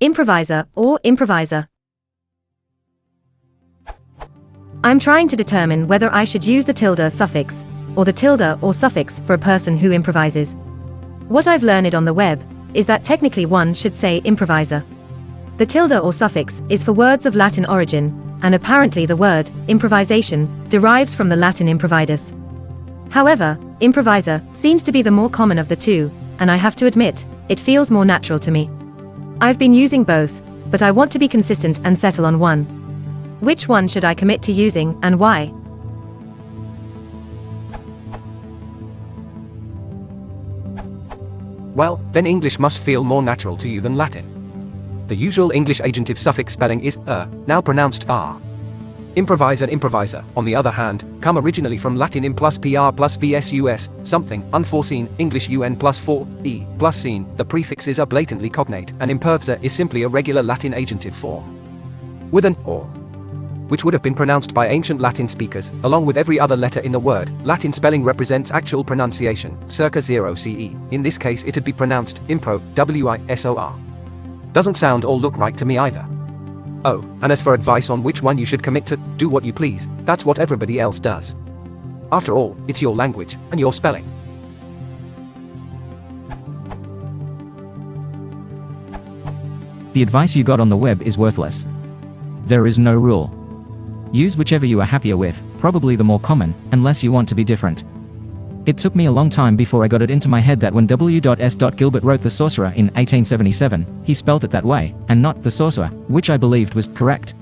Improviser or improviser. I'm trying to determine whether I should use the tilde suffix, or the tilde or suffix for a person who improvises. What I've learned on the web is that technically one should say improviser. The tilde or suffix is for words of Latin origin, and apparently the word improvisation derives from the Latin improvidus. However, improviser seems to be the more common of the two, and I have to admit, it feels more natural to me. I've been using both, but I want to be consistent and settle on one. Which one should I commit to using, and why? Well, then English must feel more natural to you than Latin. The usual English agentive suffix spelling is now pronounced r. Improviser and improviser, on the other hand, come originally from Latin im plus pr plus vsus, something, unforeseen, English un plus 4, e, plus seen. The prefixes are blatantly cognate, and improviser is simply a regular Latin agentive form. With an or, which would have been pronounced by ancient Latin speakers, along with every other letter in the word. Latin spelling represents actual pronunciation, circa 0 CE. In this case it'd be pronounced impro, wisor. Doesn't sound or look right to me either. Oh, and as for advice on which one you should commit to, do what you please, that's what everybody else does. After all, it's your language, and your spelling. The advice you got on the web is worthless. There is no rule. Use whichever you are happier with, probably the more common, unless you want to be different. It took me a long time before I got it into my head that when W.S. Gilbert wrote The Sorcerer in 1877, he spelt it that way, and not the sorcerer, which I believed was correct.